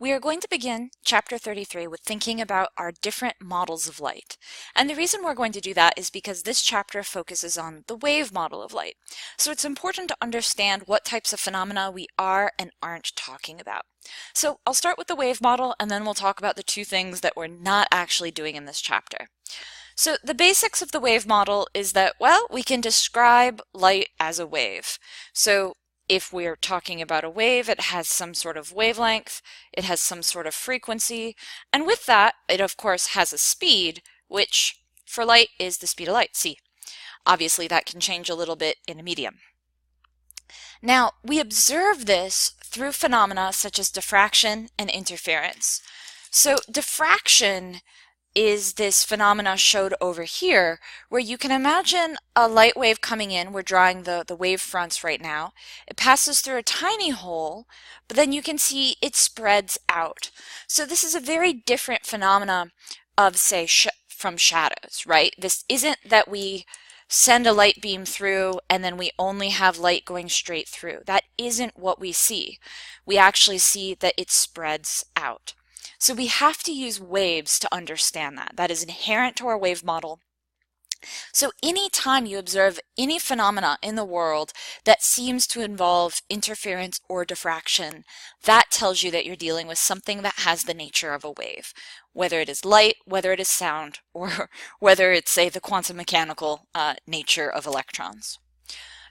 We are going to begin chapter 33 with thinking about our different models of light. And the reason we're going to do that is because this chapter focuses on the wave model of light. So it's important to understand what types of phenomena we are and aren't talking about. So I'll start with the wave model and then we'll talk about the two things that we're not actually doing in this chapter. So the basics of the wave model is that, well, we can describe light as a wave. So if we're talking about a wave, it has some sort of wavelength, it has some sort of frequency, and with that, it of course has a speed, which for light is the speed of light, c. Obviously that can change a little bit in a medium. Now, we observe this through phenomena such as diffraction and interference. So diffraction is this phenomena showed over here, where you can imagine a light wave coming in. We're drawing the wave fronts right now. It passes through a tiny hole, but then you can see it spreads out. So this is a very different phenomena of, say, from shadows, right? This isn't that we send a light beam through and then we only have light going straight through. That isn't what we see. We actually see that it spreads out. So we have to use waves to understand that. That is inherent to our wave model. So anytime you observe any phenomena in the world that seems to involve interference or diffraction, that tells you that you're dealing with something that has the nature of a wave, whether it is light, whether it is sound, or whether it's, say, the quantum mechanical nature of electrons.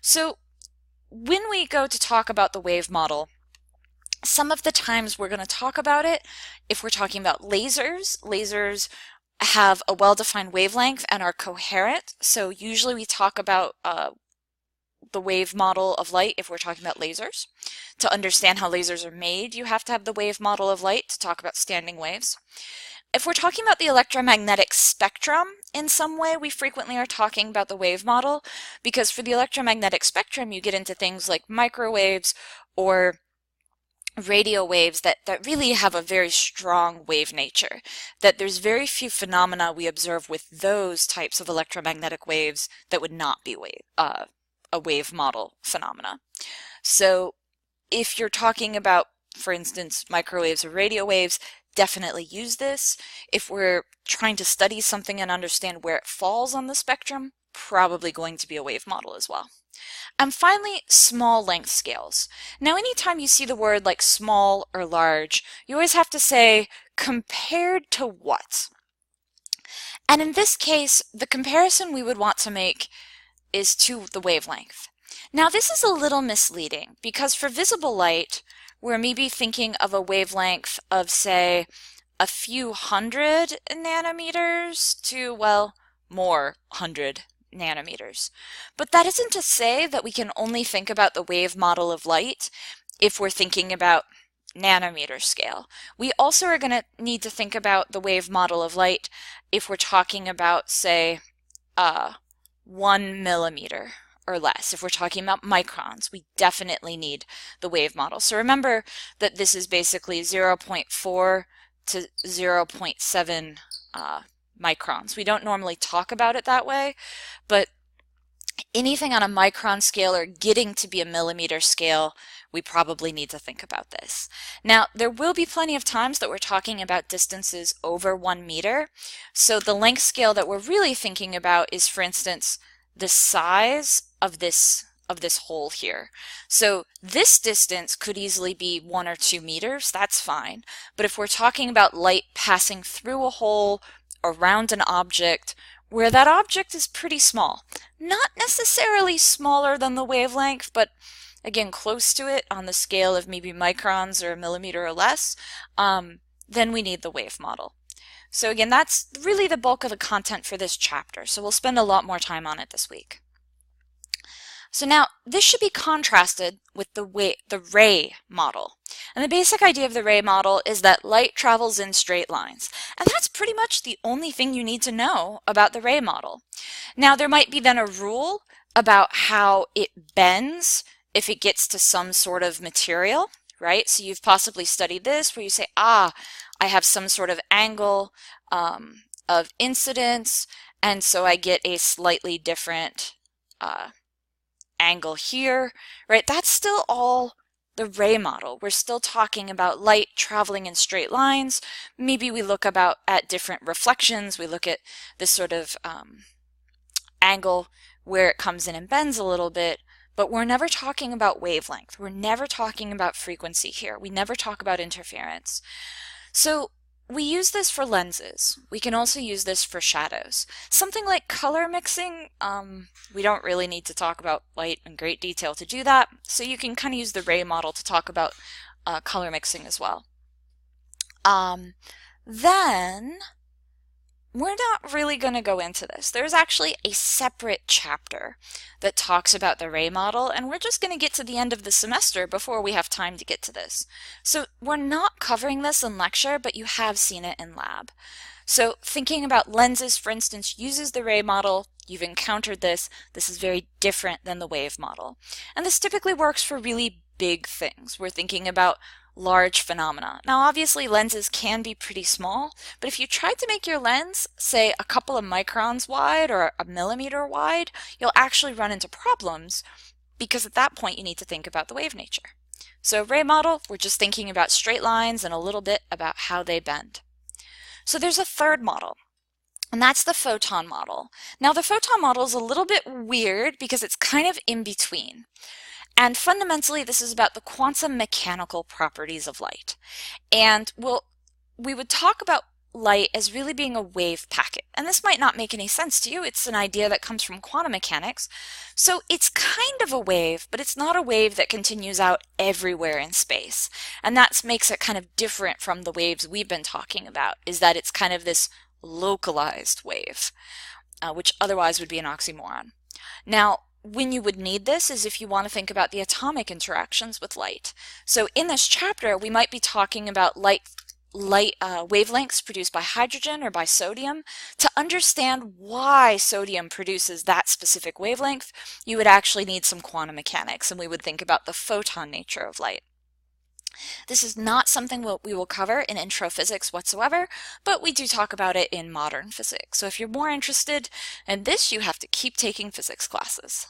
So when we go to talk about the wave model, some of the times we're going to talk about it if we're talking about lasers. Lasers have a well-defined wavelength and are coherent. So usually we talk about the wave model of light if we're talking about lasers. To understand how lasers are made, you have to have the wave model of light to talk about standing waves. If we're talking about the electromagnetic spectrum in some way, we frequently are talking about the wave model, because for the electromagnetic spectrum you get into things like microwaves or radio waves that really have a very strong wave nature, that there's very few phenomena we observe with those types of electromagnetic waves that would not be a wave model phenomena. So if you're talking about, for instance, microwaves or radio waves, definitely use this. If we're trying to study something and understand where it falls on the spectrum, probably going to be a wave model as well. And finally, small length scales. Now, anytime you see the word like small or large, you always have to say, compared to what? And in this case, the comparison we would want to make is to the wavelength. Now, this is a little misleading because for visible light, we're maybe thinking of a wavelength of, say, a few hundred nanometers to, well, more hundred nanometers. But that isn't to say that we can only think about the wave model of light if we're thinking about nanometer scale. We also are going to need to think about the wave model of light if we're talking about, say, 1 millimeter or less. If we're talking about microns, we definitely need the wave model. So remember that this is basically 0.4 to 0.7 microns. We don't normally talk about it that way, but anything on a micron scale or getting to be a millimeter scale, we probably need to think about this. Now, there will be plenty of times that we're talking about distances over 1 meter. So the length scale that we're really thinking about is, for instance, the size of this hole here. So this distance could easily be 1 or 2 meters. That's fine. But if we're talking about light passing through a hole around an object where that object is pretty small, not necessarily smaller than the wavelength, but again close to it on the scale of maybe microns or a millimeter or less, then we need the wave model. So again, that's really the bulk of the content for this chapter, so we'll spend a lot more time on it this week. So now, this should be contrasted with the ray model. And the basic idea of the ray model is that light travels in straight lines. And that's pretty much the only thing you need to know about the ray model. Now, there might be then a rule about how it bends if it gets to some sort of material, right? So you've possibly studied this where you say, I have some sort of angle of incidence, and so I get a slightly different angle here, right? That's still all the ray model. We're still talking about light traveling in straight lines. Maybe we look at different reflections. We look at this sort of angle where it comes in and bends a little bit, but we're never talking about wavelength. We're never talking about frequency here. We never talk about interference. So we use this for lenses. We can also use this for shadows. Something like color mixing, we don't really need to talk about light in great detail to do that, so you can kind of use the ray model to talk about color mixing as well. Then we're not really going to go into this. There's actually a separate chapter that talks about the ray model, and we're just going to get to the end of the semester before we have time to get to this. So we're not covering this in lecture, but you have seen it in lab. So thinking about lenses, for instance, uses the ray model. You've encountered this. This is very different than the wave model. And this typically works for really big things. We're thinking about large phenomena. Now obviously lenses can be pretty small, but if you tried to make your lens, say, a couple of microns wide or a millimeter wide, you'll actually run into problems because at that point you need to think about the wave nature. So ray model, we're just thinking about straight lines and a little bit about how they bend. So there's a third model, and that's the photon model. Now the photon model is a little bit weird because it's kind of in between. And fundamentally, this is about the quantum mechanical properties of light. And we would talk about light as really being a wave packet. And this might not make any sense to you. It's an idea that comes from quantum mechanics. So it's kind of a wave, but it's not a wave that continues out everywhere in space. And that makes it kind of different from the waves we've been talking about, is that it's kind of this localized wave, which otherwise would be an oxymoron. Now, when you would need this is if you want to think about the atomic interactions with light. So in this chapter, we might be talking about wavelengths produced by hydrogen or by sodium. To understand why sodium produces that specific wavelength, you would actually need some quantum mechanics, and we would think about the photon nature of light. This is not something we will cover in intro physics whatsoever, but we do talk about it in modern physics. So if you're more interested in this, you have to keep taking physics classes.